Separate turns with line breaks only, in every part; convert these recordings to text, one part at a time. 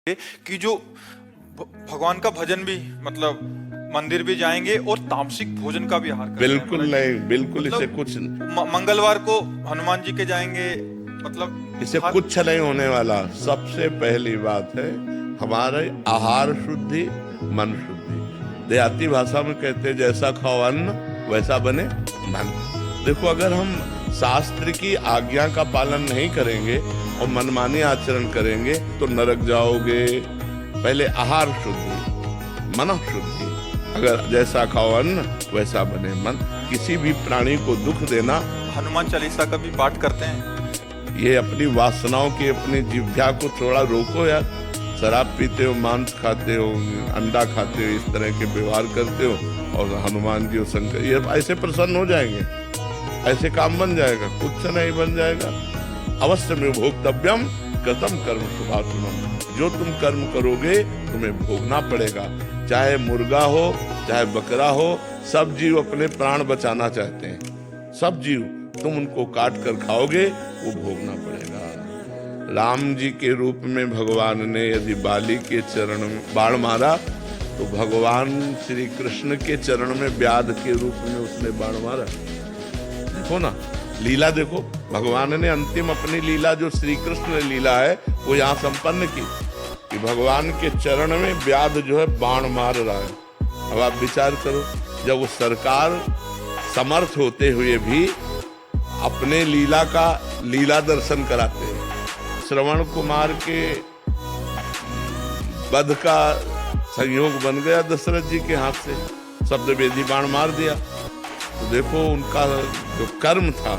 कि जो भगवान का भजन भी मतलब मंदिर भी जाएंगे और तामसिक भोजन का भी आहार करेंगे।
बिल्कुल नहीं, बिल्कुल
मतलब
इसे कुछ
मंगलवार को हनुमान जी के जाएंगे, मतलब
इसे कुछ नहीं होने वाला। सबसे पहली बात है हमारे आहार शुद्धि, मन शुद्धि। देहाती भाषा में कहते हैं जैसा खाओ अन्न वैसा बने मन। देखो, अगर हम शास्त्र की आज्ञा का पालन नहीं करेंगे और मनमानी आचरण करेंगे तो नरक जाओगे। पहले आहार शुद्धि, मन शुद्धि। अगर जैसा खाओ अन्न वैसा बने मन। किसी भी प्राणी को दुख देना।
हनुमान चालीसा का भी पाठ करते हैं।
ये अपनी वासनाओं की, अपनी जिह्वा को थोड़ा रोको यार। शराब पीते हो, मांस खाते हो, अंडा खाते हो, इस तरह के व्यवहार करते हो और हनुमान जी और शंकर ये ऐसे प्रसन्न हो जाएंगे, ऐसे काम बन जाएगा? कुछ नहीं बन जाएगा। अवश्य में भोक्तव्यम कृतम कर्म शुभाशुभम। जो तुम कर्म करोगे तुम्हें भोगना पड़ेगा। चाहे मुर्गा हो, चाहे बकरा हो, सब जीव अपने प्राण बचाना चाहते हैं। सब जीव, तुम उनको काट कर खाओगे वो भोगना पड़ेगा। राम जी के रूप में भगवान ने यदि बाली के चरण में बाण मारा तो भगवान श्री कृष्ण के चरण में व्याध के रूप में उसने बाण मारा। देखो ना, लीला देखो। भगवान ने अंतिम अपनी लीला जो श्री कृष्ण ने लीला है वो यहाँ संपन्न की कि भगवान के चरण में व्याध जो है बाण मार रहा है। अब आप विचार करो, जब वो सरकार समर्थ होते हुए भी अपने लीला का लीला दर्शन कराते हैं। श्रवण कुमार के वध का संयोग बन गया दशरथ जी के हाथ से, शब्द वेदी बाण मार दिया। तो देखो उनका जो कर्म था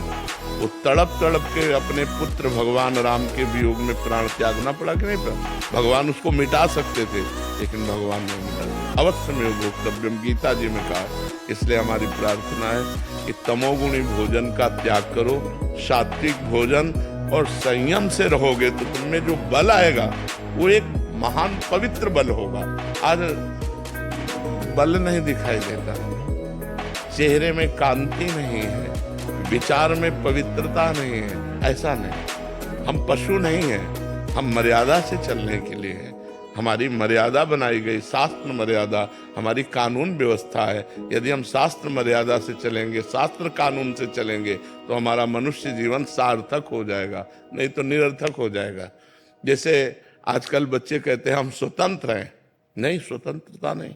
वो तड़प तड़प के अपने पुत्र भगवान राम के वियोग में प्राण त्यागना पड़ा कि नहीं पड़ा? भगवान उसको मिटा सकते थे लेकिन भगवान ने मिटा। अवश्य में भोक्तव्यम गीता जी में कहा। इसलिए हमारी प्रार्थना है कि तमोगुणी भोजन का त्याग करो, सात्विक भोजन और संयम से रहोगे तो तुममें जो बल आएगा वो एक महान पवित्र बल होगा। आज बल नहीं दिखाई देता, चेहरे में कांति नहीं है, विचार में पवित्रता नहीं है। ऐसा नहीं, हम पशु नहीं हैं, हम मर्यादा से चलने के लिए हैं। हमारी मर्यादा बनाई गई, शास्त्र मर्यादा हमारी कानून व्यवस्था है। यदि हम शास्त्र मर्यादा से चलेंगे, शास्त्र कानून से चलेंगे तो हमारा मनुष्य जीवन सार्थक हो जाएगा, नहीं तो निरर्थक हो जाएगा। जैसे आजकल बच्चे कहते हैं हम स्वतंत्र हैं। नहीं, स्वतंत्रता नहीं।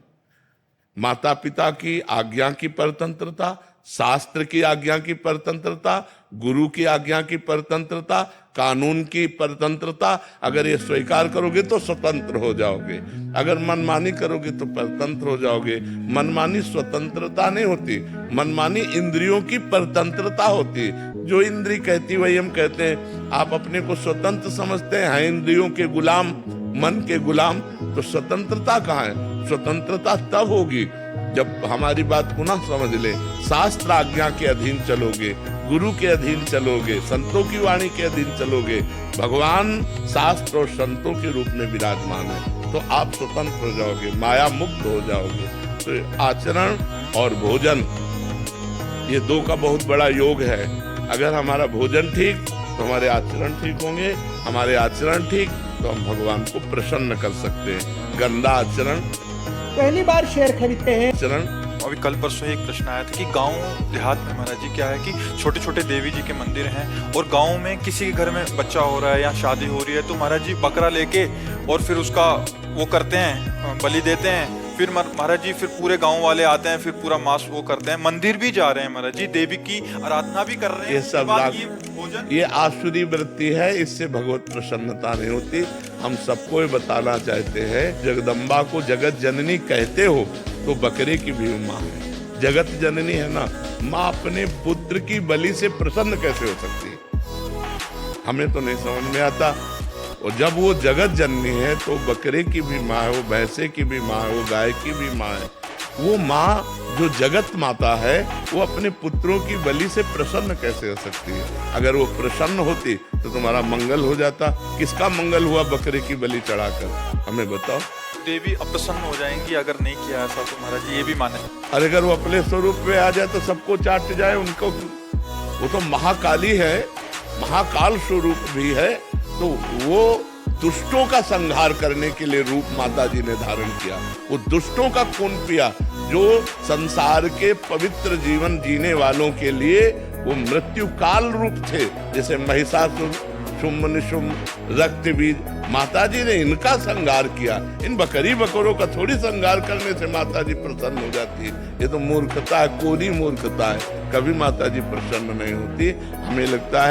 माता पिता की आज्ञा की परतंत्रता, शास्त्र की आज्ञा की परतंत्रता, गुरु की आज्ञा की परतंत्रता, कानून की परतंत्रता, अगर ये स्वीकार करोगे तो स्वतंत्र हो जाओगे। अगर मनमानी करोगे तो परतंत्र हो जाओगे। मनमानी स्वतंत्रता नहीं होती, मनमानी इंद्रियों की परतंत्रता होती। जो इंद्री कहती वही हम कहते हैं। आप अपने को स्वतंत्र समझते हैं इंद्रियों के गुलाम, मन के गुलाम, तो स्वतंत्रता कहाँ है? स्वतंत्रता तब होगी जब हमारी बात पुनः समझ ले। शास्त्र आज्ञा के अधीन चलोगे, गुरु के अधीन चलोगे, संतों की वाणी के अधीन चलोगे। भगवान शास्त्र और संतों के रूप में विराजमान है तो आप स्वतंत्र हो जाओगे, माया मुक्त हो जाओगे। तो आचरण और भोजन ये दो का बहुत बड़ा योग है। अगर हमारा भोजन ठीक तो हमारे आचरण ठीक होंगे, हमारे आचरण ठीक तो हम भगवान को प्रसन्न कर सकते हैं। गंदा आचरण,
पहली बार शेयर खरीदते हैं
आचरण।
अभी कल परसों एक प्रश्न आया था कि गांव देहात में महाराज जी क्या है कि छोटे छोटे देवी जी के मंदिर हैं और गांव में किसी के घर में बच्चा हो रहा है या शादी हो रही है तो महाराज जी बकरा लेके और फिर उसका वो करते हैं, बलि देते हैं। फिर महाराज जी फिर पूरे गांव वाले आते हैं, फिर पूरा मांस वो करते हैं। मंदिर भी जा रहे हैं महाराज जी, देवी की आराधना भी कर रहे हैं।
ये सब
भोजन,
ये आसुरी वृत्ति है, इससे भगवत प्रसन्नता नहीं होती। हम सबको बताना चाहते हैं, जगदम्बा को जगत जननी कहते हो तो बकरे की भी माँ है। जगत जननी है ना, माँ अपने पुत्र की बलि से प्रसन्न कैसे हो सकती है? हमें तो नहीं समझ में आता। और जब वो जगत जननी है तो बकरे की भी माँ है, वो भैंसे की भी माँ है, वो गाय की भी माँ है। वो माँ जो जगत माता है वो अपने पुत्रों की बलि से प्रसन्न कैसे हो सकती है? अगर वो प्रसन्न होती तो तुम्हारा मंगल हो जाता। किसका मंगल हुआ बकरे की बलि चढ़ाकर? हमें बताओ।
देवी अप्रसन्न हो जाएंगी अगर नहीं किया ऐसा तो महाराज जी ये भी माने।
अरे अगर वो अपने स्वरूप में आ जाए तो सबको चाट जाए उनको। वो तो महाकाली है, महाकाल स्वरूप भी है, तो वो दुष्टों का संहार करने के लिए रूप माता जी ने धारण किया। वो दुष्टों का खून पिया जो संसार के पवित्र जीवन जीने वालों के लिए वो मृत्यु काल रूप थे, जैसे महिषासुर, शुम्भ निशुम्भ, रक्तबीज। माता जी ने इनका संहार किया। इन बकरी बकरों का थोड़ी संहार करने से माता जी प्रसन्न हो जाती है। ये तो मूर्खता है, कोरी मूर्खता है। कभी माता जी प्रसन्न नहीं होती। हमें लगता है